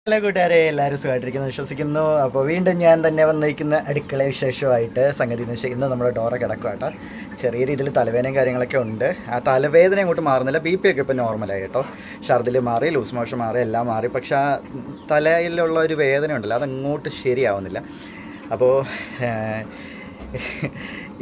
Hello കൂട്ടുകാരെ, എല്ലാവരും സുഖമായിട്ടിരിക്കുന്നു വിശ്വസിക്കുന്നു. അപ്പോൾ വീണ്ടും ഞാൻ തന്നെ വന്നിരിക്കുന്ന അടുക്കള വിശേഷമായിട്ട് സംഗതി എന്ന് വെച്ചാൽ ഇന്ന് നമ്മുടെ ഡോറ കിടക്കുവാട്ടോ. ചെറിയ രീതിയിൽ തലവേദനയും കാര്യങ്ങളൊക്കെ ഉണ്ട്. ആ തലവേദന അങ്ങോട്ട് മാറുന്നില്ല. BP ഒക്കെ ഇപ്പോൾ നോർമലായി കേട്ടോ. ഛർദിൽ മാറി, ലൂസ് മോഷൻ മാറി, എല്ലാം മാറി. പക്ഷേ ആ തലയിലുള്ള ഒരു വേദന ഉണ്ടല്ലോ, അതങ്ങോട്ട് ശരിയാവുന്നില്ല. അപ്പോൾ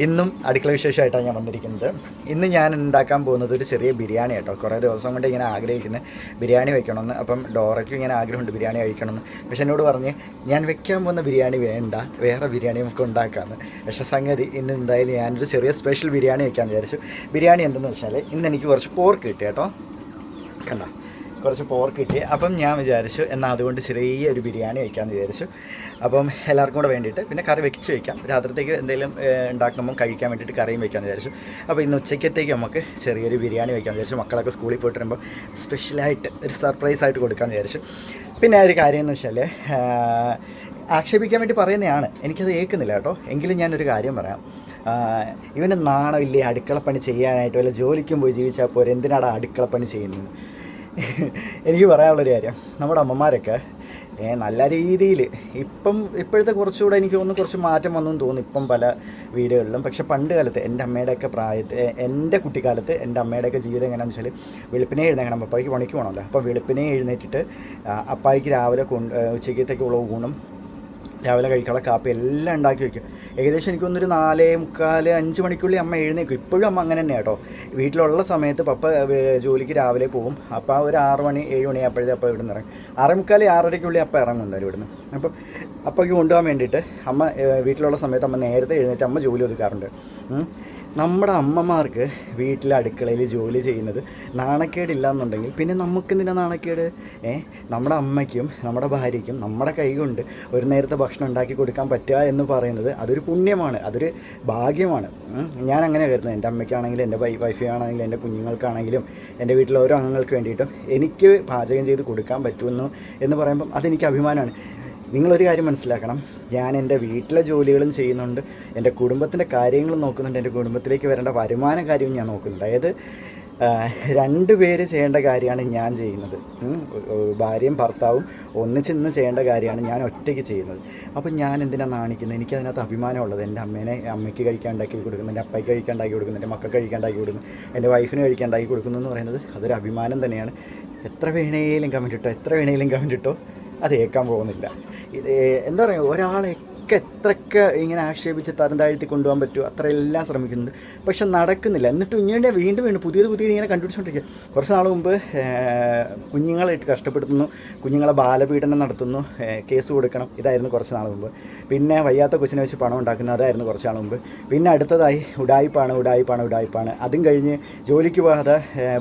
ഇന്നും അടുക്കള വിശേഷമായിട്ടാണ് ഞാൻ വന്നിരിക്കുന്നത്. ഇന്ന് ഞാൻ ഉണ്ടാക്കാൻ പോകുന്നത് ഒരു ചെറിയ ബിരിയാണി കേട്ടോ. കുറേ ദിവസം കൊണ്ട് ഇങ്ങനെ ആഗ്രഹിക്കുന്നത് ബിരിയാണി വെക്കണമെന്ന്. അപ്പം ഡോറയ്ക്കും ഇങ്ങനെ ആഗ്രഹമുണ്ട് ബിരിയാണി കഴിക്കണമെന്ന്. പക്ഷെ എന്നോട് പറഞ്ഞ് ഞാൻ വെക്കാൻ പോകുന്ന ബിരിയാണി വേണ്ട, വേറെ ബിരിയാണി നമുക്ക് ഉണ്ടാക്കാമെന്ന്. പക്ഷേ സംഗതി ഇന്ന് എന്തായാലും ഞാനൊരു ചെറിയ സ്പെഷ്യൽ ബിരിയാണി വയ്ക്കാമെന്ന് വിചാരിച്ചു. ബിരിയാണി എന്തെന്ന് വെച്ചാൽ ഇന്ന് എനിക്ക് കുറച്ച് പോർക്ക് കിട്ടി കേട്ടോ. കണ്ടോ, കുറച്ച് പോർക്ക് കിട്ടി. അപ്പം ഞാൻ വിചാരിച്ചു എന്നാൽ അതുകൊണ്ട് ചെറിയൊരു ബിരിയാണി വയ്ക്കാമെന്ന് വിചാരിച്ചു. അപ്പം എല്ലാവർക്കും കൂടെ വേണ്ടിയിട്ട് പിന്നെ കറി വെച്ച് വയ്ക്കാം. രാത്രിത്തേക്ക് എന്തെങ്കിലും ഉണ്ടാക്കുമ്പം കഴിക്കാൻ വേണ്ടിയിട്ട് കറിയും വയ്ക്കാമെന്ന് വിചാരിച്ചു. അപ്പോൾ ഇന്ന് ഉച്ചയ്ക്കത്തേക്ക് നമുക്ക് ചെറിയൊരു ബിരിയാണി വയ്ക്കാമെന്ന് വിചാരിച്ചു. മക്കളൊക്കെ സ്കൂളിൽ പോയിട്ട് വരുമ്പോൾ സ്പെഷ്യലായിട്ട് ഒരു സർപ്രൈസായിട്ട് കൊടുക്കാമെന്ന് വിചാരിച്ചു. പിന്നെ ഒരു കാര്യം എന്ന് വെച്ചാൽ ആക്ഷേപിക്കാൻ വേണ്ടി പറയുന്നതാണ്, എനിക്കത് ഏൽക്കുന്നില്ല കേട്ടോ. എങ്കിലും ഞാനൊരു കാര്യം പറയാം. ഇവന് നാണമില്ലേ അടുക്കളപ്പണി ചെയ്യാനായിട്ട്? വല്ല ജോലിക്കും പോയി ജീവിച്ചാൽ പോരെ, എന്തിനാണ് അടുക്കളപ്പണി ചെയ്യുന്നത്? എനിക്ക് പറയാനുള്ളൊരു കാര്യം, നമ്മുടെ അമ്മമാരൊക്കെ നല്ല രീതിയിൽ ഇപ്പോഴത്തെ കുറച്ചുകൂടെ എനിക്ക് തോന്നുന്നു കുറച്ച് മാറ്റം വന്നു എന്ന് തോന്നുന്നു ഇപ്പം പല വീടുകളിലും. പക്ഷേ പണ്ട് കാലത്ത് എൻ്റെ അമ്മയുടെയൊക്കെ എൻ്റെ കുട്ടിക്കാലത്ത് എൻ്റെ അമ്മയുടെയൊക്കെ ജീവിതം എങ്ങനെയാണെന്ന് വെച്ചാൽ വെളുപ്പിനെ എഴുന്നേക്കണം. അപ്പായിക്ക് പണിക്ക് പോകണമല്ലോ. അപ്പോൾ വെളുപ്പിനെ എഴുന്നേറ്റിട്ട് അപ്പായിക്ക് രാവിലെ ഉച്ചയ്ക്കത്തേക്കുള്ള ഊണും രാവിലെ കഴിക്കാനുള്ള കാപ്പി എല്ലാം ഉണ്ടാക്കി വയ്ക്കും. ഏകദേശം എനിക്കൊന്നൊരു 4:45, 5 മണിക്കുള്ളിൽ അമ്മ എഴുന്നേക്കും. ഇപ്പോഴും അമ്മ അങ്ങനെ തന്നെയാണ് കേട്ടോ. വീട്ടിലുള്ള സമയത്ത് പപ്പ ജോലിക്ക് രാവിലെ പോകും. അപ്പോൾ ഒരു 6 മണി 7 മണി അപ്പോഴത്തെ അപ്പം ഇവിടെ നിന്ന് ഇറങ്ങും. 6:45, 6:30 അപ്പം ഇറങ്ങുന്നുണ്ട് ഇവിടുന്ന്. അപ്പം അപ്പയ്ക്ക് കൊണ്ടുപോകാൻ വേണ്ടിയിട്ട് അമ്മ വീട്ടിലുള്ള സമയത്ത് അമ്മ നേരത്തെ എഴുന്നേറ്റ് അമ്മ ജോലി ഒതുക്കാറുണ്ട്. നമ്മുടെ അമ്മമാർക്ക് വീട്ടിലെ അടുക്കളയിൽ ജോലി ചെയ്യുന്നത് നാണക്കേടില്ല എന്നുണ്ടെങ്കിൽ പിന്നെ നമുക്കെന്തിനാ നാണക്കേട്? നമ്മുടെ അമ്മയ്ക്കും നമ്മുടെ ഭാര്യയ്ക്കും നമ്മുടെ കൈ കൊണ്ട് ഒരു നേരത്തെ ഭക്ഷണം ഉണ്ടാക്കി കൊടുക്കാൻ പറ്റുക എന്ന് പറയുന്നത് അതൊരു പുണ്യമാണ്, അതൊരു ഭാഗ്യമാണ്. ഞാൻ അങ്ങനെ കരുതുന്നത്. എൻ്റെ അമ്മയ്ക്കാണെങ്കിലും എൻ്റെ വൈഫാണെങ്കിലും എൻ്റെ കുഞ്ഞുങ്ങൾക്കാണെങ്കിലും എൻ്റെ വീട്ടിലെ ഓരോ അംഗങ്ങൾക്ക് വേണ്ടിയിട്ടും എനിക്ക് പാചകം ചെയ്ത് കൊടുക്കാൻ പറ്റുമെന്ന് എന്ന് പറയുമ്പം അതെനിക്ക് അഭിമാനമാണ്. നിങ്ങളൊരു കാര്യം മനസ്സിലാക്കണം, ഞാൻ എൻ്റെ വീട്ടിലെ ജോലികളും ചെയ്യുന്നുണ്ട്, എൻ്റെ കുടുംബത്തിൻ്റെ കാര്യങ്ങളും നോക്കുന്നുണ്ട്, എൻ്റെ കുടുംബത്തിലേക്ക് വരേണ്ട വരുമാന കാര്യവും ഞാൻ നോക്കുന്നുണ്ട്. അതായത് 2 പേര് ചെയ്യേണ്ട കാര്യമാണ് ഞാൻ ചെയ്യുന്നത്. ഭാര്യയും ഭർത്താവും ഒന്നിച്ചിന്ന് ചെയ്യേണ്ട കാര്യമാണ് ഞാൻ ഒറ്റയ്ക്ക് ചെയ്യുന്നത്. അപ്പം ഞാൻ എന്തിനാണ് നാണിക്കുന്നത്? എനിക്കതിനകത്ത് അഭിമാനമുള്ളത്. എൻ്റെ അമ്മയ്ക്ക് കഴിക്കാൻ ഉണ്ടാക്കി കൊടുക്കുന്നു, എൻ്റെ അപ്പയ്ക്ക് കഴിക്കാൻ ഉണ്ടാക്കി കൊടുക്കുന്നു, എൻ്റെ മക്കൾക്ക് കഴിക്കാൻ ഉണ്ടാക്കി കൊടുക്കുന്നു, എൻ്റെ വൈഫിന് കഴിക്കാൻ ഉണ്ടാക്കി കൊടുക്കുന്നു എന്ന് പറയുന്നത് അതൊരു അഭിമാനം തന്നെയാണ്. എത്ര വേണേലും കമൻറ്റ് ഇട്ടോ അത് ഏൽക്കാൻ പോകുന്നില്ല. ഇത് എന്താ പറയുക, ഒരാളെയൊക്കെ എത്രയൊക്കെ ഇങ്ങനെ ആക്ഷേപിച്ച് തരം താഴ്ത്തി കൊണ്ടുപോകാൻ പറ്റുമോ അത്രയെല്ലാം ശ്രമിക്കുന്നുണ്ട്. പക്ഷെ നടക്കുന്നില്ല. എന്നിട്ട് ഇങ്ങനെ വീണ്ടും പുതിയത് ഇങ്ങനെ കണ്ടുപിടിച്ചുകൊണ്ടിരിക്കുക. കുറച്ച് നാൾ മുമ്പ് കുഞ്ഞുങ്ങളായിട്ട് കഷ്ടപ്പെടുത്തുന്നു, കുഞ്ഞുങ്ങളെ ബാലപീഡനം നടത്തുന്നു, കേസ് കൊടുക്കണം, ഇതായിരുന്നു കുറച്ച് നാൾ മുമ്പ്. പിന്നെ വയ്യാത്ത കൊച്ചിനെ വെച്ച് പണം ഉണ്ടാക്കുന്നത്, അതായിരുന്നു കുറച്ച് നാൾ മുമ്പ്. പിന്നെ അടുത്തതായി ഉടായിപ്പാണ്. അതും കഴിഞ്ഞ് ജോലിക്ക് പോകാതെ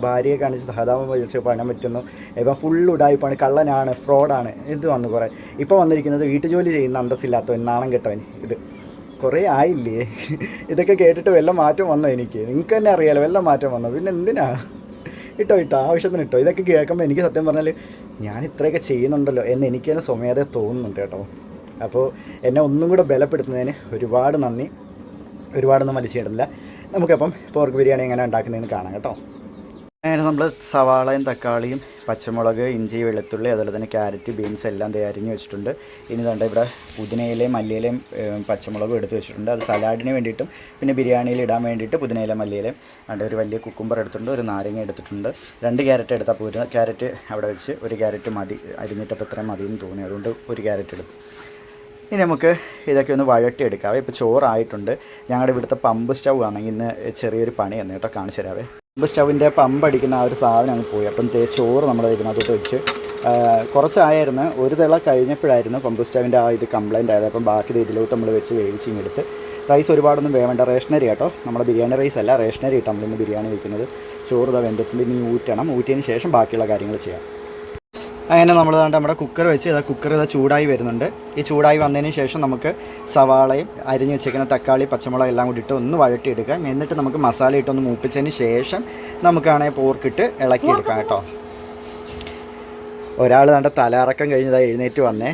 ഭാര്യയെ കാണിച്ച് സഹതാപം വെച്ച് പണം പറ്റുന്നു. ഇപ്പം ഫുൾ ഉടായിപ്പാണ്, കള്ളനാണ്, ഫ്രോഡാണ്. ഇത് വന്നു കുറേ. ഇപ്പോൾ വന്നിരിക്കുന്നത് വീട്ടുജോലി ചെയ്യുന്ന അന്തസ്സില്ലാത്തവൻ, നാണം കെട്ടവൻ. ഇത് കുറേ ആയില്ലേ? ഇതൊക്കെ കേട്ടിട്ട് വല്ല മാറ്റം വന്നോ? എനിക്ക് നിങ്ങൾക്ക് തന്നെ അറിയാലോ വല്ല മാറ്റം വന്നോ? പിന്നെ എന്തിനാ? ഇട്ടോ ആവശ്യത്തിന് ഇട്ടോ. ഇതൊക്കെ കേൾക്കുമ്പോൾ എനിക്ക് സത്യം പറഞ്ഞാൽ ഞാൻ ഇത്രയൊക്കെ ചെയ്യുന്നുണ്ടല്ലോ എന്ന് എനിക്ക് തന്നെ സ്വമേധ തോന്നുന്നുണ്ട് കേട്ടോ. അപ്പോൾ എന്നെ ഒന്നും കൂടെ ബലപ്പെടുത്തുന്നതിന് ഒരുപാട് നന്ദി. ഒരുപാടൊന്നും വലിച്ചിടുന്നില്ല. നമുക്കപ്പം പോർക്ക് ബിരിയാണി എങ്ങനെ ഉണ്ടാക്കുന്നതെന്ന് കാണാം കേട്ടോ. അങ്ങനെ നമ്മൾ സവാളയും തക്കാളിയും പച്ചമുളക്, ഇഞ്ചി, വെളുത്തുള്ളി, അതുപോലെ തന്നെ ക്യാരറ്റ്, ബീൻസ് എല്ലാം അരിഞ്ഞ് വെച്ചിട്ടുണ്ട്. ഇനി കണ്ട ഇവിടെ പുതിനയിലയും മല്ലിയിലയും പച്ചമുളകും എടുത്ത് വെച്ചിട്ടുണ്ട്. അത് സലാഡിന് വേണ്ടിയിട്ടും പിന്നെ ബിരിയാണിയിൽ ഇടാൻ വേണ്ടിയിട്ട് പുതിനയില മല്ലിയിലയും ഉണ്ട്. ഒരു വലിയ കുക്കുംബർ എടുത്തിട്ടുണ്ട്, ഒരു നാരങ്ങ എടുത്തിട്ടുണ്ട്, 2 ക്യാരറ്റ് എടുത്താൽ പോരുന്ന ക്യാരറ്റ് അവിടെ വെച്ച് 1 ക്യാരറ്റ് മതി, അരിഞ്ഞിട്ടപ്പോൾ ഇത്രയും മതി എന്ന് തോന്നി, അതുകൊണ്ട് 1 ക്യാരറ്റ് എടുത്തു. ഇനി നമുക്ക് ഇതൊക്കെ ഒന്ന് വഴട്ടിയെടുക്കാവേ. ഇപ്പോൾ ചോറായിട്ടുണ്ട്. ഞങ്ങളുടെ ഇവിടുത്തെ പമ്പ് സ്റ്റൗ ആണെങ്കിൽ ഇന്ന് ചെറിയൊരു പണി എന്ന് കേട്ടോ, കാണിച്ചു തരാവേ. പമ്പ് സ്റ്റൗവിൻ്റെ പമ്പ് അടിക്കുന്ന ആ ഒരു സാധനം അങ്ങ് പോയി. അപ്പം ചോറ് നമ്മൾ ഇതിനകത്തോട്ട് വെച്ച് കുറച്ചായിരുന്നു, ഒരു തിള കഴിഞ്ഞപ്പോഴായിരുന്നു പമ്പ് സ്റ്റൗവിൻ്റെ ആ ഇത് കംപ്ലയിൻ്റ് ആയത്. അപ്പം ബാക്കി ഇതിലോട്ട് നമ്മൾ വെച്ച് വേവിച്ചിങ്ങെടുത്ത്. റൈസ് ഒരുപാടൊന്നും വേവേണ്ട, റേഷനറി കേട്ടോ, നമ്മുടെ ബിരിയാണി റൈസ് അല്ല, റേഷനറി ഇട്ടാണ് നമ്മളിന്ന് ബിരിയാണി വയ്ക്കുന്നത്. ചോറ് ഇതാ വെന്തിട്ടുണ്ട്. ഇനി ഊറ്റിയതിന് ശേഷം ബാക്കിയുള്ള കാര്യങ്ങൾ ചെയ്യാം. അങ്ങനെ നമ്മൾ നമ്മുടെ കുക്കർ വെച്ച് കുക്കർ ചൂടായി വരുന്നുണ്ട്. ഈ ചൂടായി വന്നതിന് ശേഷം നമുക്ക് സവാളയും അരിഞ്ഞ് വെച്ചേക്കുന്ന തക്കാളി, പച്ചമുളക് എല്ലാം കൂടി ഇട്ട് ഒന്ന് വഴട്ടിയെടുക്കാം. എന്നിട്ട് നമുക്ക് മസാല ഇട്ടൊന്ന് മൂപ്പിച്ചതിന് ശേഷം നമുക്കാണെങ്കിൽ പോർക്കിട്ട് ഇളക്കിയെടുക്കാം കേട്ടോ. ഒരാൾ തലയിറക്കം കഴിഞ്ഞതായി എഴുന്നേറ്റ് വന്നേ.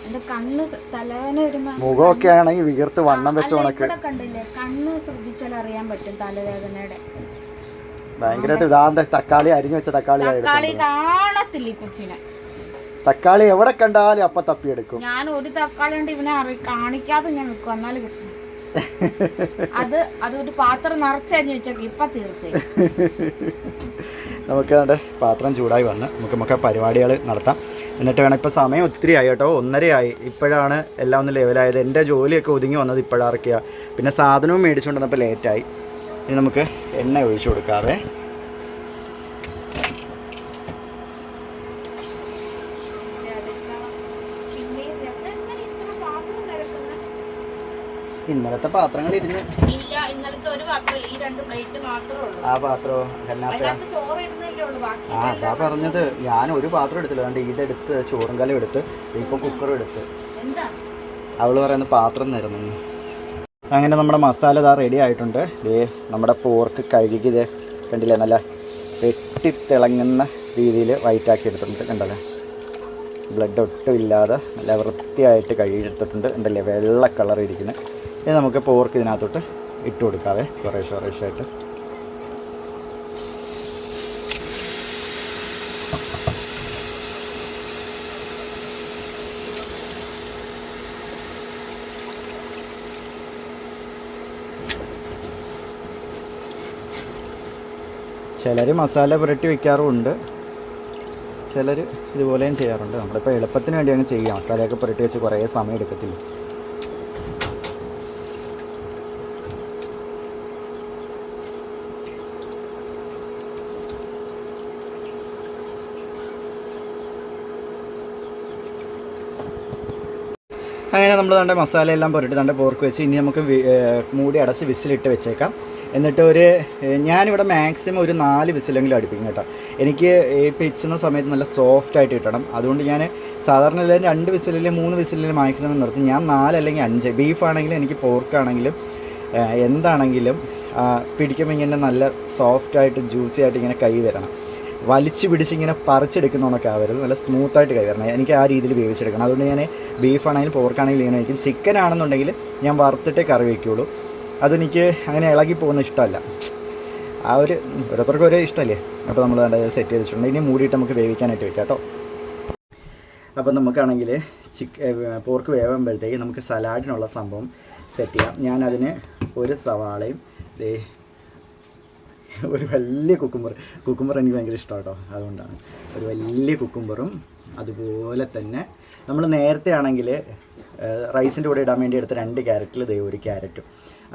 എന്റെ കണ്ണ് തലവേദന വരുമ്പോ മുഖമൊക്കെ ആണെങ്കിൽ വികർത്ത് വണ്ണം വെച്ച ഉണക്ക് കണ്ടില്ലേ, കണ്ണ് ശ്രദ്ധിച്ചാൽ അറിയാൻ പറ്റും തലവേദനയുടെ. ഭയങ്കരമായിട്ട് ഇതാന്ത തക്കാളി അരിഞ്ഞു വെച്ച തക്കാളി കാണത്തില്ല ഈ കൊച്ചിനെ. തക്കാളി എവിടെ കണ്ടാലും അപ്പൊ തപ്പിയെടുക്കും. ഞാൻ ഒരു തക്കാളി കൊണ്ട് ഇവനെ കാണിക്കാതെ ഞാൻ വെക്കും, എന്നാലും കിട്ടും. അതൊരു പാത്രം നിറച്ചരിഞ്ഞ് വെച്ചേക്ക് ഇപ്പൊ തീർത്തേ. നമുക്ക് അതിൻ്റെ പാത്രം ചൂടായി വന്ന് നമുക്ക് പരിപാടികൾ നടത്താം. എന്നിട്ട് വേണം, ഇപ്പോൾ സമയം ഒത്തിരി ആയി കേട്ടോ, 1:30 ഇപ്പോഴാണ് എല്ലാം ഒന്ന് ലെവലായത്. എൻ്റെ ജോലിയൊക്കെ ഒതുങ്ങി വന്നത് ഇപ്പോഴാർക്കിയ, പിന്നെ സാധനവും മേടിച്ചുകൊണ്ട് വന്നപ്പോൾ ലേറ്റായി. ഇനി നമുക്ക് എണ്ണ ഒഴിച്ചു കൊടുക്കാവേ. ഇന്നലത്തെ പാത്രങ്ങൾ ഇരുന്ന് ആ പാത്രമോ അതാ പറഞ്ഞത്. ഞാൻ ഒരു പാത്രം എടുത്തില്ല, അതുകൊണ്ട് ഇതെടുത്ത് ചോറും കലം എടുത്ത് ഇപ്പൊ കുക്കറും എടുത്ത്. അവള് പറയുന്ന പാത്രം നിരന്നു. അങ്ങനെ നമ്മുടെ മസാല ഇതാ റെഡി ആയിട്ടുണ്ട്. നമ്മുടെ പോർക്ക് കഴുകിയത് കണ്ടില്ലേ, നല്ല വെട്ടിത്തിളങ്ങുന്ന രീതിയിൽ വൈറ്റാക്കി എടുത്തിട്ടുണ്ട്. കണ്ടല്ലേ, ബ്ലഡ് ഒട്ടും ഇല്ലാതെ നല്ല വൃത്തിയായിട്ട് കഴുകിയെടുത്തിട്ടുണ്ട്. ഉണ്ടല്ലേ, വെള്ള കളർ ഇരിക്കുന്നത്. ഇനി നമുക്ക് പോർക്ക് ഇതിനകത്തോട്ട് ഇട്ട് കൊടുക്കാവേ, കുറേശ്ശായിട്ട്. ചിലർ മസാല പുരട്ടി വയ്ക്കാറുമുണ്ട്, ചിലർ ഇതുപോലെയും ചെയ്യാറുണ്ട്. നമ്മളിപ്പോൾ എളുപ്പത്തിന് വേണ്ടി അങ്ങ് ചെയ്യാം. മസാലയൊക്കെ പുരട്ടി വെച്ച് കുറേ സമയം എടുക്കത്തില്ല. അങ്ങനെ നമ്മൾ തൻ്റെ മസാല എല്ലാം പുരട്ടി തൻ്റെ പോർക്ക് വെച്ച് ഇനി നമുക്ക് മൂടി അടച്ച് വിസിലിട്ട് വെച്ചേക്കാം. എന്നിട്ട് ഞാനിവിടെ മാക്സിമം ഒരു 4 വിസിലെങ്കിലും അടുപ്പിക്കും കേട്ടോ. എനിക്ക് പിച്ചുന്ന സമയത്ത് നല്ല സോഫ്റ്റായിട്ട് കിട്ടണം. അതുകൊണ്ട് ഞാൻ സാധാരണ എല്ലാവരും 2 വിസിലിൽ 3 വിസിലിൽ മാക്സിമം നിർത്തും. ഞാൻ 4 അല്ലെങ്കിൽ 5. ബീഫാണെങ്കിലും എനിക്ക് പോർക്കാണെങ്കിലും എന്താണെങ്കിലും പിടിക്കുമ്പോൾ ഇങ്ങനെ നല്ല സോഫ്റ്റായിട്ട് ജ്യൂസി ആയിട്ട് ഇങ്ങനെ കൈ വരണം. വലിച്ചു പിടിച്ചിങ്ങനെ പറിച്ചെടുക്കുന്നതൊക്കെ ആവരുത്, നല്ല സ്മൂത്തായിട്ട് കൈ വരണം. എനിക്ക് ആ രീതിയിൽ വേവിച്ചെടുക്കണം. അതുകൊണ്ട് ഞാൻ ബീഫാണെങ്കിലും പോർക്കാണെങ്കിലും ഇങ്ങനെ വയ്ക്കും. ചിക്കൻ ആണെന്നുണ്ടെങ്കിൽ ഞാൻ വറുത്തിട്ടേ കറി വയ്ക്കുകയുള്ളൂ. അതെനിക്ക് അങ്ങനെ ഇളകി പോകുന്ന ഇഷ്ടമല്ല. ഓരോരുത്തർക്കും ഒരേ ഇഷ്ടമല്ലേ. അപ്പോൾ നമ്മൾ അതിൻ്റെ സെറ്റ് ചെയ്ത് വെച്ചിട്ടുണ്ട്. ഇനി മൂടിയിട്ട് നമുക്ക് വേവിക്കാനായിട്ട് വെക്കാം കേട്ടോ. അപ്പോൾ നമുക്കാണെങ്കിൽ പോർക്ക് വേവുമ്പോഴത്തേക്ക് നമുക്ക് സലാഡിനുള്ള സംഭവം സെറ്റ് ചെയ്യാം. ഞാനതിന് ഒരു സവാളയും ഒരു വലിയ കുക്കുംബർ എനിക്ക് ഭയങ്കര ഇഷ്ടമാണ് കേട്ടോ. അതുകൊണ്ടാണ് ഒരു വലിയ കുക്കുംബറും, അതുപോലെ തന്നെ നമ്മൾ നേരത്തെ ആണെങ്കിൽ റൈസിൻ്റെ കൂടെ ഇടാൻ വേണ്ടി എടുത്ത 2 ക്യാരറ്റിൽ ഒരു ക്യാരറ്റും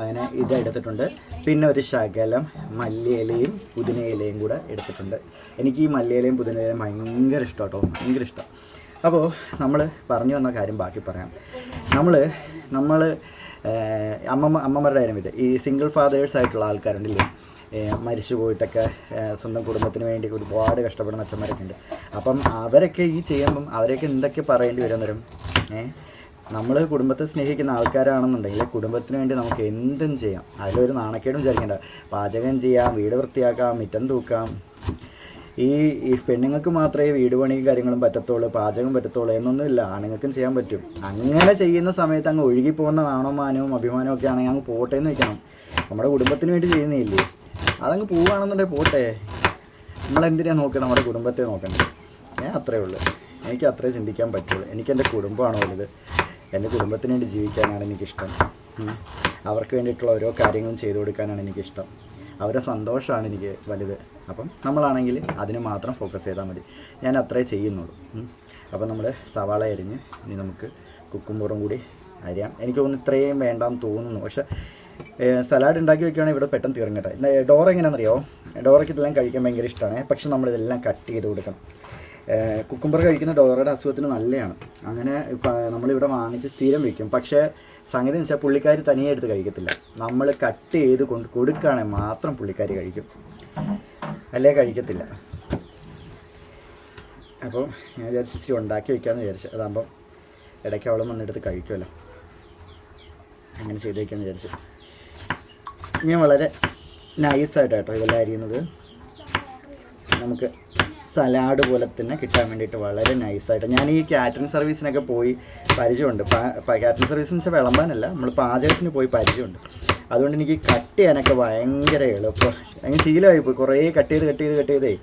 അങ്ങനെ ഇതെടുത്തിട്ടുണ്ട്. പിന്നെ ഒരു ശകലം മല്ലിയിലയും പുതിനയിലയും കൂടെ എടുത്തിട്ടുണ്ട്. എനിക്ക് ഈ മല്ലിയിലയും പുതിനയിലയും ഭയങ്കര ഇഷ്ടം കേട്ടോ, ഭയങ്കര ഇഷ്ടം. അപ്പോൾ നമ്മൾ പറഞ്ഞു വന്ന കാര്യം ബാക്കി പറയാം. നമ്മൾ അമ്മമാരുടെ കാര്യം പറ്റും. ഈ സിംഗിൾ ഫാദേഴ്സ് ആയിട്ടുള്ള ആൾക്കാരുണ്ടല്ലേ, മരിച്ചു പോയിട്ടൊക്കെ സ്വന്തം കുടുംബത്തിന് വേണ്ടി ഒരുപാട് കഷ്ടപ്പെടുന്ന അച്ഛന്മാരൊക്കെ ഉണ്ട്. അപ്പം അവരൊക്കെ ഈ ചെയ്യുമ്പം അവരൊക്കെ എന്തൊക്കെ പറയേണ്ടി വരും അന്നേരം. നമ്മൾ കുടുംബത്തെ സ്നേഹിക്കുന്ന ആൾക്കാരാണെന്നുണ്ടെങ്കിൽ കുടുംബത്തിന് വേണ്ടി നമുക്ക് എന്തും ചെയ്യാം. അതിലൊരു നാണക്കേടും വിചാരിക്കേണ്ട. പാചകം ചെയ്യാം, വീട് വൃത്തിയാക്കാം, മുറ്റം തൂക്കാം. ഈ പെണ്ണുങ്ങൾക്ക് മാത്രമേ വീട് പണിയും കാര്യങ്ങളും പറ്റത്തുള്ളൂ, പാചകം പറ്റത്തുള്ളൂ എന്നൊന്നുമില്ല. ആണുങ്ങൾക്കും ചെയ്യാൻ പറ്റും. അങ്ങനെ ചെയ്യുന്ന സമയത്ത് അങ്ങ് ഒഴുകിപ്പോകുന്ന നാണമാനവും അഭിമാനവും ഒക്കെ ആണെങ്കിൽ അങ്ങ് പോട്ടെ എന്ന് വെക്കണം. നമ്മുടെ കുടുംബത്തിന് വേണ്ടി ചെയ്യുന്നില്ലേ, അതങ്ങ് പോവുകയാണെന്നുണ്ടെങ്കിൽ പോട്ടെ. നമ്മളെന്തിനാണ് നോക്കണം, നമ്മുടെ കുടുംബത്തെ നോക്കണ്ടേ. അത്രയേ ഉള്ളൂ. എനിക്ക് അത്രേ ചിന്തിക്കാൻ പറ്റുള്ളൂ. എനിക്കെൻ്റെ കുടുംബമാണോ വലുത്. എൻ്റെ കുടുംബത്തിന് വേണ്ടി ജീവിക്കാനാണ് എനിക്കിഷ്ടം. അവർക്ക് വേണ്ടിയിട്ടുള്ള ഓരോ കാര്യങ്ങളും ചെയ്തു കൊടുക്കാനാണ് എനിക്കിഷ്ടം. അവരുടെ സന്തോഷമാണ് എനിക്ക് വലുത്. അപ്പം നമ്മളാണെങ്കിൽ അതിന് മാത്രം ഫോക്കസ് ചെയ്താൽ മതി. ഞാൻ അത്രേ ചെയ്യുന്നുള്ളൂ. അപ്പം നമ്മൾ സവാള അരിഞ്ഞ് ഇനി നമുക്ക് കുക്കുംബറും കൂടി അരിയാം. എനിക്ക് തോന്നുന്നു ഇത്രയും വേണ്ടാന്ന് തോന്നുന്നു. പക്ഷേ സലാഡ് ഉണ്ടാക്കി വെക്കുകയാണെങ്കിൽ ഇവിടെ പെട്ടെന്ന് തീർങ്ങട്ടെ. ഡോറ എങ്ങനെയാണെന്നറിയോ, ഡോറയ്ക്ക് ഇതെല്ലാം കഴിക്കാൻ ഭയങ്കര ഇഷ്ടമാണ്. പക്ഷെ നമ്മളിതെല്ലാം കട്ട് ചെയ്ത് കൊടുക്കണം. കുക്കുംബർ കഴിക്കുന്ന ഡോറയുടെ അസുഖത്തിന് നല്ലതാണ്. അങ്ങനെ നമ്മളിവിടെ വാങ്ങിച്ച് സ്ഥിരം വയ്ക്കും. പക്ഷേ സംഗതി എന്ന് വെച്ചാൽ പുള്ളിക്കാർ തനിയെ എടുത്ത് കഴിക്കത്തില്ല. നമ്മൾ കട്ട് ചെയ്ത് കൊടുക്കുകയാണെങ്കിൽ മാത്രം പുള്ളിക്കാർ കഴിക്കും, അല്ലേ കഴിക്കത്തില്ല. അപ്പോൾ ഞാൻ വിചാരിച്ച് ഇച്ചിരി ഉണ്ടാക്കി വയ്ക്കാമെന്ന് വിചാരിച്ചു. അതാകുമ്പം ഇടയ്ക്ക് അവളും വന്നെടുത്ത് കഴിക്കുമല്ലോ. അങ്ങനെ ചെയ്ത് വയ്ക്കാമെന്ന് വിചാരിച്ചു. ഞാൻ വളരെ നൈസായിട്ട് കേട്ടോ ഇതെല്ലാം അരിയുന്നത്. നമുക്ക് സലാഡ് പോലെ തന്നെ കിട്ടാൻ വേണ്ടിയിട്ട് വളരെ നൈസായിട്ട് ഞാൻ ഈ കാറ്ററിംഗ് സർവീസിനൊക്കെ പോയി പരിചയമുണ്ട്. കാറ്ററിംഗ് സർവീസ് എന്ന് വെച്ചാൽ വിളമ്പാനല്ല, നമ്മൾ പാചകത്തിന് പോയി പരിചയമുണ്ട്. അതുകൊണ്ട് എനിക്ക് കട്ട് ചെയ്യാനൊക്കെ ഭയങ്കര എളുപ്പം. അങ്ങനെ ശീലമായിപ്പോയി. കുറേ കട്ട് ചെയ്തേ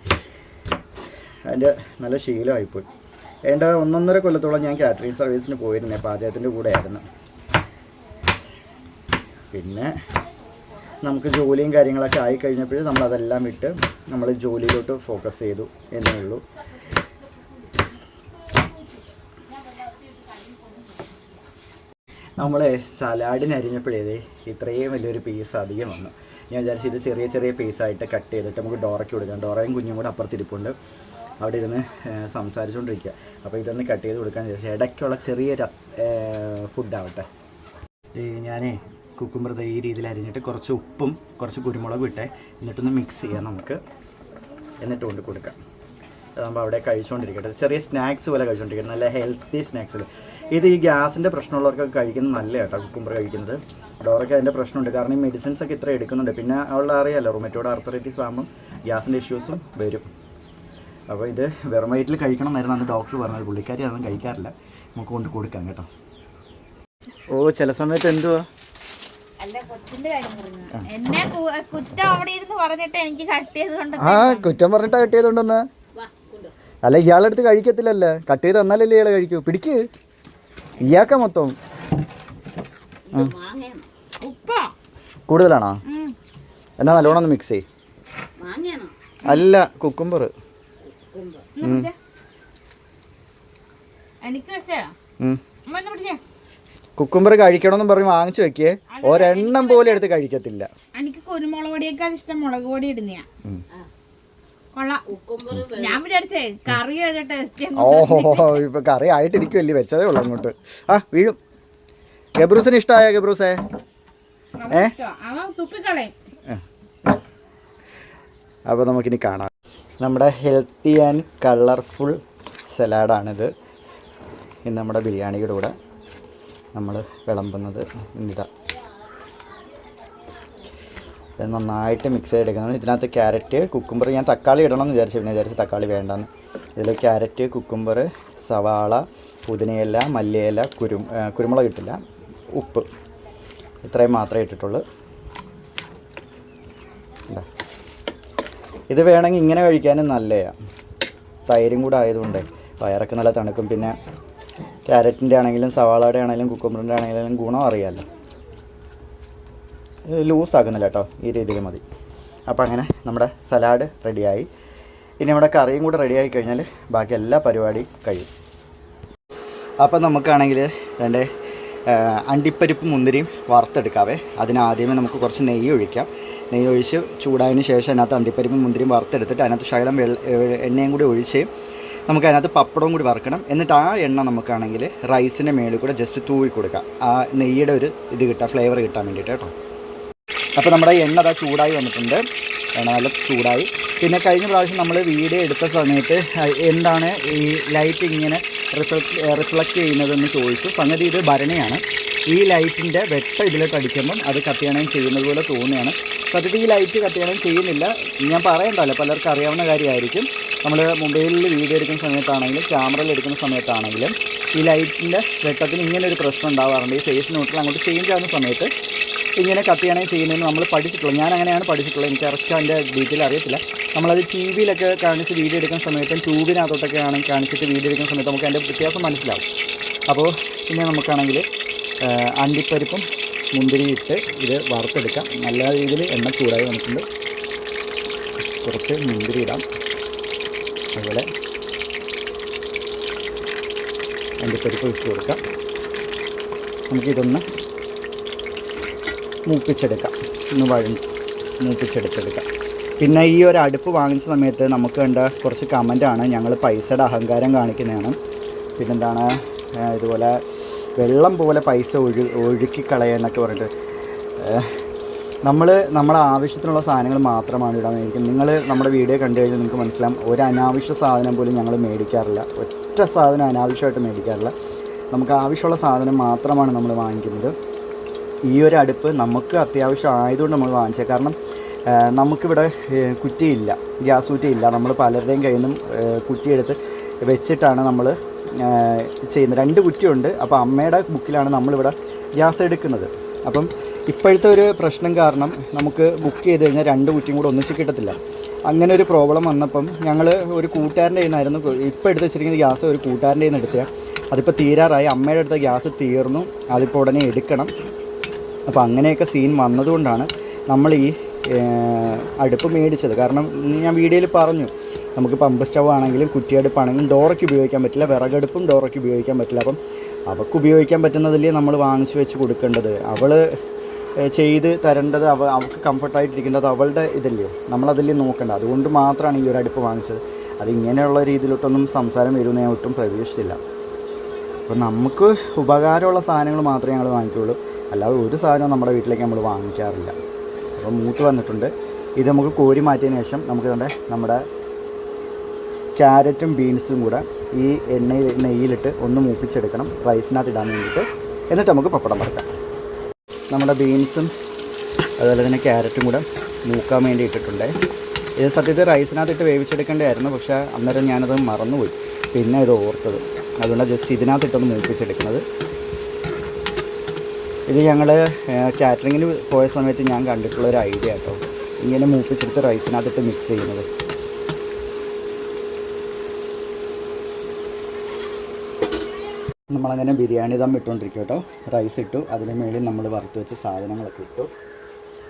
അതിൻ്റെ നല്ല ശീലമായിപ്പോയി. എൻ്റെ 1.5 കൊല്ലത്തോളം ഞാൻ കാറ്ററിംഗ് സർവീസിന് പോയിരുന്നേ, പാചകത്തിൻ്റെ കൂടെ ആയിരുന്നു. പിന്നെ നമുക്ക് ജോലിയും കാര്യങ്ങളൊക്കെ ആയിക്കഴിഞ്ഞപ്പോൾ നമ്മളതെല്ലാം വിട്ട് നമ്മൾ ജോലിയിലോട്ട് ഫോക്കസ് ചെയ്തു എന്നേ ഉള്ളൂ. നമ്മൾ സലാഡിന് അരിഞ്ഞപ്പോഴേ ഇത്രയും വലിയൊരു പീസ് അധികം വന്നു. ഞാൻ വിചാരിച്ചു ഇത് ചെറിയ ചെറിയ പീസായിട്ട് കട്ട് ചെയ്തിട്ട് നമുക്ക് ഡോറയ്ക്ക് കൊടുക്കാം. ഡോറയും കുഞ്ഞും കൂടെ അപ്പുറത്തിരിപ്പുണ്ട്, അവിടെ ഇരുന്ന് സംസാരിച്ചുകൊണ്ടിരിക്കുക. അപ്പോൾ ഇതൊന്ന് കട്ട് ചെയ്ത് കൊടുക്കാൻ വിചാരിച്ചു. ഇടയ്ക്കുള്ള ചെറിയൊരു ഫുഡാവട്ടെ. ഞാനേ കുക്കുംബർ ഈ രീതിയിൽ അരിഞ്ഞിട്ട് കുറച്ച് ഉപ്പും കുറച്ച് കുരുമുളകും ഇട്ടേ, എന്നിട്ടൊന്ന് മിക്സ് ചെയ്യാം നമുക്ക്, എന്നിട്ട് കൊണ്ട് കൊടുക്കാം. അതാകുമ്പോൾ അവിടെ കഴിച്ചുകൊണ്ടിരിക്കട്ടെ, ചെറിയ സ്നാക്സ് പോലെ കഴിച്ചുകൊണ്ടിരിക്കട്ടെ, നല്ല ഹെൽത്തി സ്നാക്സിൽ. ഇത് ഈ ഗ്യാസിൻ്റെ പ്രശ്നമുള്ളവർക്കൊക്കെ കഴിക്കുന്നത് നല്ല കേട്ടോ കുക്കുംബർ കഴിക്കുന്നത്. ഡോറയ്ക്ക് അതിൻ്റെ പ്രശ്നമുണ്ട്, കാരണം ഈ മെഡിസിൻസ് ഒക്കെ ഇത്ര എടുക്കുന്നുണ്ട്. പിന്നെ അവളുടെ അറിയാമല്ലോ റൊമറ്റോയ്ഡ് ആർത്തറൈറ്റിസ് ആകുമ്പം ഗ്യാസിൻ്റെ ഇഷ്യൂസും വരും. അപ്പോൾ ഇത് വെറും വയറ്റിൽ കഴിക്കണം എന്നായിരുന്നു അന്ന് ഡോക്ടർ പറഞ്ഞത്. പുള്ളിക്കാരി അതൊന്നും കഴിക്കാറില്ല, നമുക്ക് കൊണ്ട് കൊടുക്കാം കേട്ടോ. ഓ ചില സമയത്ത് എന്തുവാ കുറ്റം പറഞ്ഞിട്ടാ കട്ട് ചെയ്തോണ്ടെന്ന്. അല്ല ഇയാളെടുത്ത് കഴിക്കത്തില്ലല്ലേ, കട്ട് ചെയ്ത് തന്നാലല്ലേ ഇയാളെ കഴിക്കൂ. പിടിക്ക്, ഇയാക്ക മൊത്തം കൂടുതലാണോ? എന്നാ നല്ലോണം ഒന്ന് മിക്സ് ചെയ്. അല്ല കുക്കുംബർ കുക്കുംബർ കഴിക്കണമെന്നും പറഞ്ഞ് വാങ്ങിച്ചു വെക്കേ, ഒരെണ്ണം പോലും എടുത്ത് കഴിക്കത്തില്ല. എനിക്ക് കുരുമുളക് പൊടിയൊക്കെ ഇഷ്ടം, മുളക് പൊടി ഇടുന്ന. ഞാൻ വിചാരിച്ചേ കറി ടേസ്റ്റ്. ഓഹോ ഇപ്പൊ കറി ആയിട്ടിരിക്കുമല്ലേ, വെച്ചതേ ഉള്ളു അങ്ങോട്ട്. ആ വീഴും. ഗബ്രൂസിന് ഇഷ്ടമായ ഗബ്രൂസേ? അപ്പോൾ നമുക്കിനി കാണാം. നമ്മുടെ ഹെൽത്തി ആൻഡ് കളർഫുൾ സലാഡാണിത്. ഇന്ന് നമ്മുടെ ബിരിയാണിയുടെ കൂടെ നമ്മൾ വിളമ്പുന്നത് ഇതാ. നന്നായിട്ട് മിക്സ് ചെയ്തെടുക്കുന്നത്. ഇതിനകത്ത് ക്യാരറ്റ്, കുക്കുംബർ, ഞാൻ തക്കാളി ഇടണമെന്ന് വിചാരിച്ചു, പിന്നെ വിചാരിച്ച് തക്കാളി വേണ്ടെന്ന്. ഇതിൽ ക്യാരറ്റ്, കുക്കുംബർ, സവാള, പുതിനയില, മല്ലിയില, കുരുമുളക് ഇട്ടില്ല, ഉപ്പ്, ഇത്രയും മാത്രമേ ഇട്ടിട്ടുള്ളൂ. ഇത് വേണമെങ്കിൽ ഇങ്ങനെ കഴിക്കാനും നല്ലതാണ്, തൈരും കൂടെ ആയതുകൊണ്ട് വയറൊക്കെ നല്ല തണുക്കും. പിന്നെ ക്യാരറ്റിൻ്റെ ആണെങ്കിലും സവാളയുടെ ആണെങ്കിലും കുക്കുംബറിൻ്റെ ആണെങ്കിലും ഗുണം അറിയാമല്ലോ. ലൂസാക്കുന്നില്ല കേട്ടോ, ഈ രീതിയിൽ മതി. അപ്പോൾ അങ്ങനെ നമ്മുടെ സലാഡ് റെഡിയായി. ഇനി നമ്മുടെ കറിയും കൂടെ റെഡിയായി കഴിഞ്ഞാൽ ബാക്കി എല്ലാ പരിപാടിയും കഴിയും. അപ്പം നമുക്കാണെങ്കിൽ എൻ്റെ അണ്ടിപ്പരിപ്പ് മുന്തിരിയും വറുത്തെടുക്കാവേ. അതിനാദ്യമേ നമുക്ക് കുറച്ച് നെയ്യ് ഒഴിക്കാം. നെയ്യ് ഒഴിച്ച് ചൂടായതിന് ശേഷം അതിനകത്ത് അണ്ടിപ്പരിപ്പും മുന്തിരിയും വറുത്തെടുത്തിട്ട് അതിനകത്ത് ശകലം എണ്ണയും കൂടി ഒഴിച്ച് നമുക്ക് അതിനകത്ത് പപ്പടവും കൂടി വറുക്കണം. എന്നിട്ട് ആ എണ്ണ നമുക്കാണെങ്കിൽ റൈസിൻ്റെ മേളിൽ കൂടെ ജസ്റ്റ് തൂവി കൊടുക്കാം, ആ നെയ്യുടെ ഒരു ഇത് കിട്ടാൻ, ഫ്ലേവർ കിട്ടാൻ വേണ്ടിയിട്ട് കേട്ടോ. അപ്പോൾ നമ്മുടെ എണ്ണ അതാ ചൂടായി വന്നിട്ടുണ്ട്, എണ്ണ നല്ല ചൂടായി. പിന്നെ കഴിഞ്ഞ പ്രാവശ്യം നമ്മൾ വീഡിയോ എടുത്ത സമയത്ത് എന്താണ് ഈ ലൈറ്റ് ഇങ്ങനെ റിഫ്ലക്റ്റ് ചെയ്യുന്നതെന്ന് ചോദിച്ചു. സംഗതി ഇത് ഭരണിയാണ്. ഈ ലൈറ്റിൻ്റെ വെട്ടം ഇതിലോട്ട് അടിക്കുമ്പം അത് കത്തിയണയും ചെയ്യുന്നത് പോലെ തോന്നുകയാണ്. സത്യത്തിൽ ഈ ലൈറ്റ് കത്തിയണയും ചെയ്യുന്നില്ല, ഞാൻ പറയണ്ടല്ലോ, പലർക്കും അറിയാവുന്ന കാര്യമായിരിക്കും. നമ്മൾ മൊബൈലിൽ വീഡിയോ എടുക്കുന്ന സമയത്താണെങ്കിലും ക്യാമറയിൽ എടുക്കുന്ന സമയത്താണെങ്കിലും ഈ ലൈറ്റിൻ്റെ വെട്ടത്തിന് ഇങ്ങനെ ഒരു പ്രശ്നം ഉണ്ടാവാറുണ്ട്. ഈ ഫേസ് ന്യൂട്രൽ അങ്ങോട്ട് ചേഞ്ച് ആകുന്ന സമയത്ത് ഇങ്ങനെ കത്തിയാണെങ്കിൽ ചെയ്യുന്നതെന്ന് നമ്മൾ പഠിച്ചിട്ടുള്ളത്. ഞാൻ അങ്ങനെയാണ് പഠിച്ചിട്ടുള്ളത്, എനിക്ക് ഇറക്കി അതിൻ്റെ ഡീറ്റെയിൽ അറിയത്തില്ല. നമ്മളത് ടി വിയിലൊക്കെ കാണിച്ച് വീഡിയോ എടുക്കുന്ന സമയത്തും ട്യൂബിനകത്തോട്ടൊക്കെ ആണെങ്കിൽ കാണിച്ചിട്ട് വീഡിയോ എടുക്കുന്ന സമയത്ത് നമുക്ക് അതിൻ്റെ വ്യത്യാസം മനസ്സിലാവും. അപ്പോൾ പിന്നെ നമുക്കാണെങ്കിൽ അണ്ടിപ്പരിപ്പും മുന്തിരി ഇട്ട് ഇത് വറുത്തെടുക്കാം. നല്ല രീതിയിൽ എണ്ണ ചൂടായി വന്നിട്ടുണ്ട്. കുറച്ച് മുന്തിരി ഇടാം, അതുപോലെ അണ്ടിപ്പരിപ്പ് വെച്ച് കൊടുക്കാം. നമുക്കിതൊന്ന് മൂപ്പിച്ചെടുക്കാം, മൂപ്പിച്ചെടുത്തെടുക്കാം. പിന്നെ ഈ ഒരു അടുപ്പ് വാങ്ങിച്ച സമയത്ത് നമുക്ക് കണ്ട കുറച്ച് കമൻറ്റാണ്, ഞങ്ങൾ പൈസയുടെ അഹങ്കാരം കാണിക്കുന്നതാണ്, പിന്നെന്താണ് ഇതുപോലെ വെള്ളം പോലെ പൈസ ഒഴുക്കി കളയാന്നൊക്കെ പറഞ്ഞിട്ട്. നമ്മുടെ ആവശ്യത്തിനുള്ള സാധനങ്ങൾ മാത്രമാണ് ഇടാൻ മേടിക്കുന്നത്. നിങ്ങൾ നമ്മുടെ വീഡിയോ കണ്ടു കഴിഞ്ഞാൽ നിങ്ങൾക്ക് മനസ്സിലാവും, ഒരു അനാവശ്യ സാധനം പോലും ഞങ്ങൾ മേടിക്കാറില്ല, ഒറ്റ സാധനം അനാവശ്യമായിട്ട് മേടിക്കാറില്ല. നമുക്ക് ആവശ്യമുള്ള സാധനം മാത്രമാണ് നമ്മൾ വാങ്ങിക്കുന്നത്. ഈ ഒരു അടുപ്പ് നമുക്ക് അത്യാവശ്യം ആയതുകൊണ്ട് നമ്മൾ വാങ്ങിച്ചത്. കാരണം നമുക്കിവിടെ കുറ്റിയില്ല, ഗ്യാസ് കുറ്റിയില്ല. നമ്മൾ പലരുടെയും കയ്യിൽ നിന്നും കുറ്റിയെടുത്ത് വെച്ചിട്ടാണ് നമ്മൾ ചെയ്യുന്നത്. 2 കുറ്റിയുണ്ട്. അപ്പോൾ അമ്മയുടെ ബുക്കിലാണ് നമ്മളിവിടെ ഗ്യാസ് എടുക്കുന്നത്. അപ്പം ഇപ്പോഴത്തെ ഒരു പ്രശ്നം കാരണം നമുക്ക് ബുക്ക് ചെയ്ത് കഴിഞ്ഞാൽ 2 കുറ്റിയും കൂടെ ഒന്നിച്ച് കിട്ടത്തില്ല. അങ്ങനെ ഒരു പ്രോബ്ലം വന്നപ്പം ഞങ്ങൾ ഒരു കൂട്ടുകാരൻ്റെ കയ്യിൽ നിന്നായിരുന്നു ഇപ്പോൾ എടുത്ത് വെച്ചിരിക്കുന്ന ഗ്യാസ്. ഒരു കൂട്ടുകാരൻ്റെ കയ്യിൽ നിന്ന് എടുത്തതാണ്. അതിപ്പോൾ തീരാറായി. അമ്മയുടെ അടുത്ത ഗ്യാസ് തീർന്നു, അതിപ്പോൾ ഉടനെ എടുക്കണം. അപ്പോൾ അങ്ങനെയൊക്കെ സീൻ വന്നതുകൊണ്ടാണ് നമ്മൾ ഈ അടുപ്പ് മേടിച്ചത്. കാരണം ഞാൻ വീഡിയോയിൽ പറഞ്ഞു, നമുക്ക് പമ്പ് സ്റ്റവ് ആണെങ്കിലും കുറ്റിയടുപ്പാണെങ്കിലും ഡോറയ്ക്ക് ഉപയോഗിക്കാൻ പറ്റില്ല, വിറകടുപ്പും ഡോറയ്ക്ക് ഉപയോഗിക്കാൻ പറ്റില്ല. അപ്പം അവൾക്ക് ഉപയോഗിക്കാൻ പറ്റുന്നതല്ലേ നമ്മൾ വാങ്ങിച്ചു വെച്ച് കൊടുക്കേണ്ടത്. അവൾ ചെയ്ത് തരേണ്ടത്, അവൾക്ക് കംഫർട്ടായിട്ടിരിക്കേണ്ടത് അവളുടെ ഇതല്ലയോ, നമ്മളതില്ലേ നോക്കേണ്ടത്. അതുകൊണ്ട് മാത്രമാണ് ഈ ഒരു അടുപ്പ് വാങ്ങിച്ചത്. അതിങ്ങനെയുള്ള രീതിയിലോട്ടൊന്നും സംസാരം വരുമെന്ന് ഞാൻ ഒട്ടും പ്രതീക്ഷിച്ചില്ല. അപ്പോൾ നമുക്ക് ഉപകാരമുള്ള സാധനങ്ങൾ മാത്രമേ ഞങ്ങൾ വാങ്ങിക്കുകയുള്ളൂ, അല്ലാതെ ഒരു സാധനവും നമ്മുടെ വീട്ടിലേക്ക് നമ്മൾ വാങ്ങിക്കാറില്ല. അപ്പോൾ മൂത്ത് വന്നിട്ടുണ്ട്. ഇത് നമുക്ക് കോരി മാറ്റിയതിന് ശേഷം നമുക്ക് നമ്മുടെ ക്യാരറ്റും ബീൻസും കൂടെ ഈ നെയ്യിലിട്ട് ഒന്ന് മൂപ്പിച്ചെടുക്കണം, റൈസിനകത്ത് ഇടാൻ വേണ്ടിയിട്ട്. എന്നിട്ട് നമുക്ക് പപ്പടം വറുക്കാം. നമ്മുടെ ബീൻസും അതുപോലെ തന്നെ ക്യാരറ്റും കൂടെ മൂക്കാൻ വേണ്ടി ഇട്ടിട്ടുണ്ട്. ഇത് സത്യത്തിൽ റൈസിനകത്തിട്ട് വേവിച്ചെടുക്കേണ്ടതായിരുന്നു, പക്ഷേ അന്നേരം ഞാനത് മറന്നുപോയി. പിന്നെ ഇത് ഓർത്തത്, അതുകൊണ്ടാണ് ജസ്റ്റ് ഇതിനകത്തിട്ടൊന്ന് മൂപ്പിച്ചെടുക്കുന്നത്. ഇത് ഞങ്ങൾ കാറ്ററിങ്ങിന് പോയ സമയത്ത് ഞാൻ കണ്ടിട്ടുള്ളൊരു ഐഡിയ കേട്ടോ, ഇങ്ങനെ മൂപ്പിച്ചെടുത്ത് റൈസിനകത്തിട്ട് മിക്സ് ചെയ്യുന്നത്. നമ്മളങ്ങനെ ബിരിയാണി ദം ഇട്ടുകൊണ്ടിരിക്കും കേട്ടോ. റൈസ് ഇട്ടു, അതിന് മേളിൽ നമ്മൾ വറുത്ത് വെച്ച സാധനങ്ങളൊക്കെ ഇട്ടു.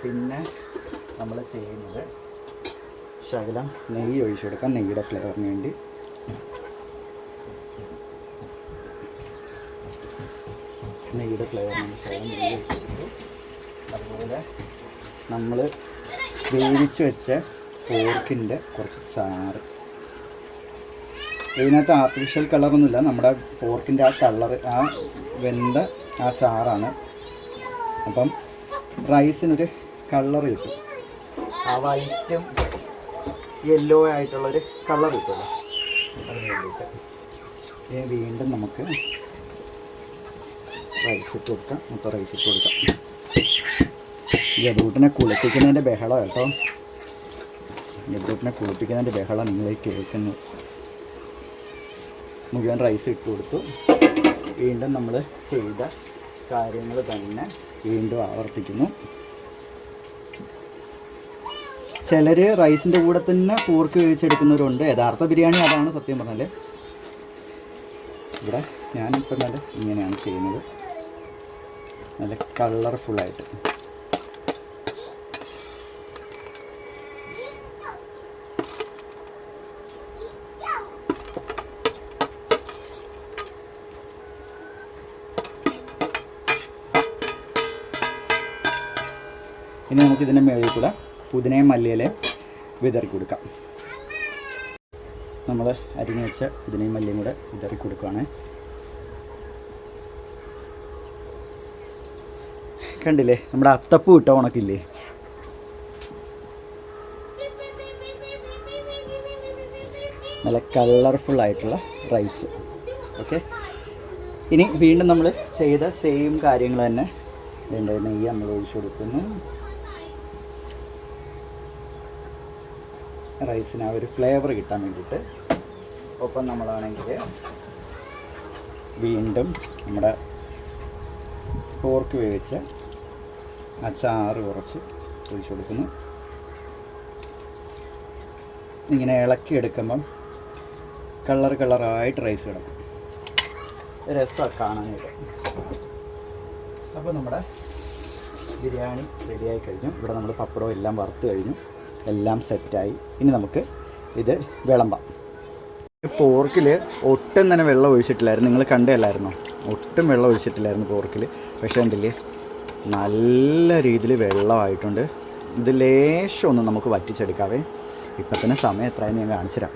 പിന്നെ നമ്മൾ ചെയ്യുന്നത് ശകലം നെയ്യ് ഒഴിച്ചു കൊടുക്കാം, നെയ്യുടെ ഫ്ലേവറിന് വേണ്ടി. നെയ്യുടെ ഫ്ലേവറിന് ശകലം നെയ്യ് ഒഴിച്ചു കൊടുത്തു. അതുപോലെ നമ്മൾ വേവിച്ച് വെച്ച പോർക്കിൻ്റെ കുറച്ച് ചാറ്. ഇതിനകത്ത് ആർട്ടിഫിഷ്യൽ കളറൊന്നുമില്ല, നമ്മുടെ പോർക്കിൻ്റെ ആ കളർ, ആ വെന്ത ആ ചാറാണ്. അപ്പം റൈസിനൊരു കളർ കിട്ടും, ആ വൈറ്റും യെല്ലോ ആയിട്ടുള്ളൊരു കളർ കിട്ടുമല്ലോ, അതിന് വേണ്ടിയിട്ട്. ഇനി വീണ്ടും നമുക്ക് റൈസ് ഇട്ട് കൊടുക്കാം, മൊത്തം റൈസ് ഇട്ട് കൊടുക്കാം. ജബ്രൂട്ടിനെ കുളിപ്പിക്കുന്നതിൻ്റെ ബഹളം കേട്ടോ, ജബ്രൂട്ടിനെ കുളിപ്പിക്കുന്നതിൻ്റെ ബഹളം നിങ്ങൾ കേൾക്കുന്നു. മുഴുവൻ റൈസ് ഇട്ട് കൊടുത്തു. വീണ്ടും നമ്മൾ ചെയ്ത കാര്യങ്ങൾ തന്നെ വീണ്ടും ആവർത്തിക്കുന്നു. ചിലർ റൈസിൻ്റെ കൂടെ തന്നെ പോർക്ക് വേവിച്ചെടുക്കുന്നവരുണ്ട്. യഥാർത്ഥ ബിരിയാണി അതാണ് സത്യം പറഞ്ഞാൽ. ഇവിടെ ഞാനിപ്പോൾ നല്ല ഇങ്ങനെയാണ് ചെയ്യുന്നത്, നല്ല കളർഫുള്ളായിട്ട്. ഇനി നമുക്കിതിൻ്റെ മേളിൽ കൂടെ പുതിനയും മല്ലിയിലയും വിതറി കൊടുക്കാം. നമ്മൾ അരിഞ്ഞ് വെച്ച പുതിനയും മല്ലിയും കൂടെ വിതറി കൊടുക്കുകയാണ്. കണ്ടില്ലേ, നമ്മുടെ അത്തപ്പൂ ഇട്ട ഉണക്കില്ലേ, നല്ല കളർഫുള്ളായിട്ടുള്ള റൈസ്. ഓക്കെ, ഇനി വീണ്ടും നമ്മൾ ചെയ്ത സെയിം കാര്യങ്ങൾ തന്നെ നെയ്യ് നമ്മൾ ഒഴിച്ചു കൊടുക്കുന്നു. റൈസിന് ആ ഒരു ഫ്ലേവർ കിട്ടാൻ വേണ്ടിയിട്ട്. ഒപ്പം നമ്മളാണെങ്കിൽ വീണ്ടും നമ്മുടെ പോർക്ക് വേവിച്ച് ആ ചാറ് കുറച്ച് ഒഴിച്ചു കൊടുക്കുന്നു. ഇങ്ങനെ ഇളക്കിയെടുക്കുമ്പം കളറായിട്ട് റൈസ് കിടക്കും, രസമാണ് കാണാനായിട്ട്. അപ്പോൾ നമ്മുടെ ബിരിയാണി റെഡിയായി കഴിഞ്ഞു. ഇവിടെ നമ്മൾ പപ്പടവും എല്ലാം വറുത്ത് കഴിഞ്ഞു, എല്ലാം സെറ്റായി. ഇനി നമുക്ക് ഇത് വിളമ്പാം. പോർക്കിൽ ഒട്ടും തന്നെ വെള്ളം ഒഴിച്ചിട്ടില്ലായിരുന്നു, നിങ്ങൾ കണ്ടല്ലായിരുന്നോ? ഒട്ടും വെള്ളം ഒഴിച്ചിട്ടില്ലായിരുന്നു പോർക്കിൽ. പക്ഷേ എന്തില്ലേ, നല്ല രീതിയിൽ വെള്ളമായിട്ടുണ്ട്. ഇത് ലേശം ഒന്ന് നമുക്ക് വറ്റിച്ചെടുക്കാവേ. ഇപ്പം തന്നെ സമയം എത്രയെന്ന് ഞാൻ കാണിച്ചു തരാം.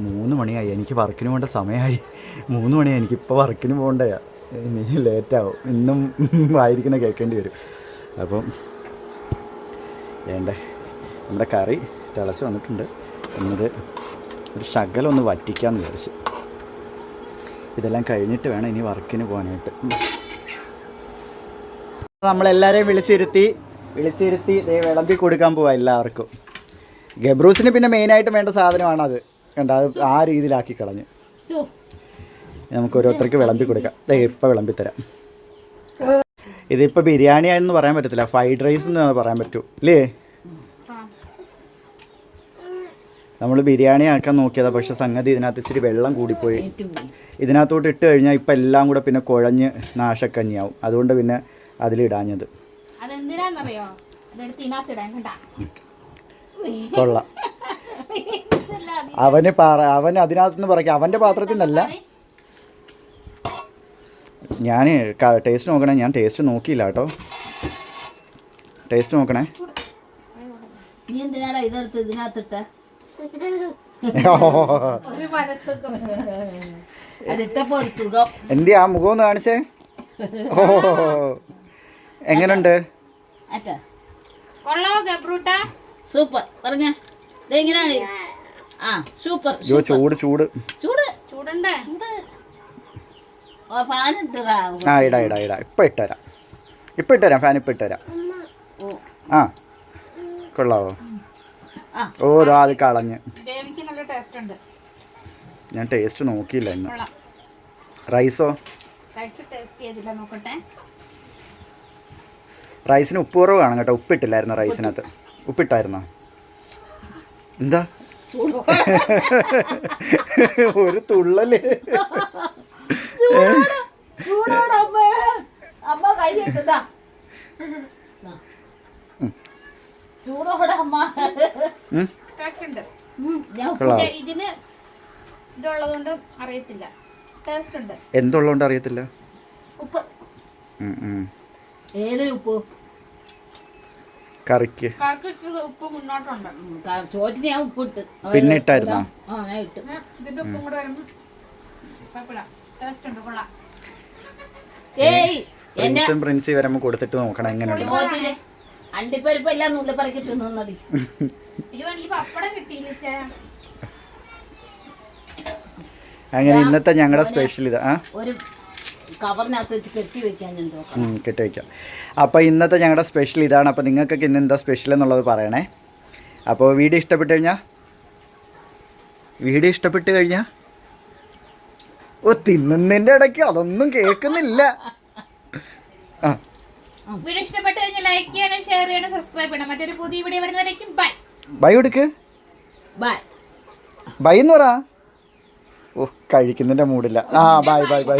3 മണിയായി, എനിക്ക് വർക്കിന് പോകേണ്ട സമയമായി. 3 മണിയായി, എനിക്കിപ്പോൾ വർക്കിന് പോകേണ്ടതാണ്. ഇനി ലേറ്റാവും, ഇന്നും ആയിരിക്കുന്ന കേൾക്കേണ്ടി വരും. അപ്പം വേണ്ടേ, നമ്മുടെ കറി തിളച്ച് വന്നിട്ടുണ്ട്. എന്നത് ഒരു ശകലം ഒന്ന് വറ്റിക്കാമെന്ന് വിചാരിച്ചു. ഇതെല്ലാം കഴിഞ്ഞിട്ട് വേണം ഇനി വർക്കിന് പോകാനായിട്ട്. നമ്മളെല്ലാവരെയും വിളിച്ചിരുത്തി വിളിച്ചിരുത്തി ദേ വിളമ്പി കൊടുക്കാൻ പോവാ എല്ലാവർക്കും. ഗബ്രൂസിന് പിന്നെ മെയിനായിട്ട് വേണ്ട സാധനമാണത്. കണ്ട അത് ആ രീതിയിലാക്കി കളഞ്ഞ്. നമുക്ക് ഓരോരുത്തർക്ക് വിളമ്പി കൊടുക്കാം. ദേ ഇപ്പം വിളമ്പിത്തരാം. ഇതിപ്പോൾ ബിരിയാണിയാണെന്ന് പറയാൻ പറ്റത്തില്ല, ഫ്രൈഡ് റൈസ് എന്ന് പറയാൻ പറ്റൂ അല്ലേ? നമ്മൾ ബിരിയാണി ആക്കാൻ നോക്കിയതാണ്, പക്ഷെ സംഗതി ഇതിനകത്ത് ഇച്ചിരി വെള്ളം കൂടിപ്പോയി. ഇതിനകത്തോട്ട് ഇട്ട് കഴിഞ്ഞാൽ ഇപ്പം എല്ലാം കൂടെ പിന്നെ കുഴഞ്ഞ് നാശക്കഞ്ഞിയാവും. അതുകൊണ്ട് പിന്നെ അതിലിടാഞ്ഞത്. കൊള്ളാം. അവൻ അതിനകത്തുനിന്ന് പറയാം, അവൻ്റെ പാത്രത്തിൽ നിന്നല്ല. ഞാൻ ടേസ്റ്റ് നോക്കണേ, ഞാൻ ടേസ്റ്റ് നോക്കിയില്ല കേട്ടോ. ടേസ്റ്റ് നോക്കണേ. എന്തിയാ ആ മുഖം ഒന്ന് കാണിച്ചേ. ഓ എങ്ങനുണ്ട്? സൂപ്പർ പറഞ്ഞ എങ്ങനെയാണ്? ആ സൂപ്പർ. ചൂട് ചൂട് ചൂട് ചൂടണ്ടേ? ചൂട് ആ ഇടാ ഇടാ ഇടാ. ഇപ്പം ഇട്ടുതരാം, ഇപ്പം ഇട്ടുതരാം, ഫാൻ ഇപ്പം ഇട്ടുതരാം. ആ കൊള്ളാവോ? ഓ ഇതാ അത് കളഞ്ഞ്. ഞാൻ ടേസ്റ്റ് നോക്കിയില്ല ഇന്ന്. റൈസോ? റൈസിന് ഉപ്പ് കുറവ് കാണും കേട്ടോ. ഉപ്പിട്ടില്ലായിരുന്നു റൈസിനകത്ത്. ഉപ്പിട്ടായിരുന്നോ? എന്താ ഒരു തുള്ളല്? ഇതിന് ഇതുള്ളതുകൊണ്ട് അറിയത്തില്ല, ടേസ്റ്റ് ഉണ്ട്. എന്തുള്ളതുകൊണ്ട് അറിയത്തില്ല? ഉപ്പ്. ഏതൊരു ഉപ്പ്? കറിക്ക് ഉപ്പ് മുന്നോട്ടുണ്ട്. ചോറ്റിന് ഞാൻ ഉപ്പിട്ട് പിന്നെ ഇട്ടായിരുന്നോ? ഇതിന്റെ ഉപ്പും കൂടെ വരുമ്പോ ടേസ്റ്റ് ഉണ്ട്, കൊള്ളാം. പ്രിൻസി വരുമ്പോ കൊടുത്തിട്ട് നോക്കണം എങ്ങനെയുണ്ട്. അണ്ടിപ്പരിപ്പ് എല്ലാം നുള്ളിപ്പറക്കി തിന്നടി. പപ്പടം കിട്ടിയില്ല. അങ്ങനെ ഇന്നത്തെ ഞങ്ങളുടെ സ്പെഷ്യൽ ഇതാ. ഒരു കവറിനകത്ത് വെച്ച് കെട്ടി വെക്കാൻ കെട്ടി വയ്ക്കാം. അപ്പോൾ ഇന്നത്തെ ഞങ്ങളുടെ സ്പെഷ്യൽ ഇതാണ്. അപ്പോൾ നിങ്ങൾക്കൊക്കെ ഇന്ന് എന്താ സ്പെഷ്യൽ എന്നുള്ളത് പറയണേ. അപ്പോൾ വീഡിയോ ഇഷ്ടപ്പെട്ട് കഴിഞ്ഞാൽ ഓ തിന്നുന്നതിൻ്റെ ഇടയ്ക്ക് അതൊന്നും കേൾക്കുന്നില്ല. വീഡിയോ ഇഷ്ടപ്പെട്ട് കഴിഞ്ഞാൽ ലൈക്ക് ചെയ്യണം, ഷെയർ ചെയ്യണം, സബ്സ്ക്രൈബ് ചെയ്യണം. മറ്റൊരു പുതിയ വീഡിയോ വരുന്നവരേക്കും ബൈ. ബൈ കൊടുക്ക്. ബൈ എന്ന് പറ. ഓ കഴിക്കുന്നതിന്റെ മൂടില്ല. ആ ബൈ ബൈ ബൈ.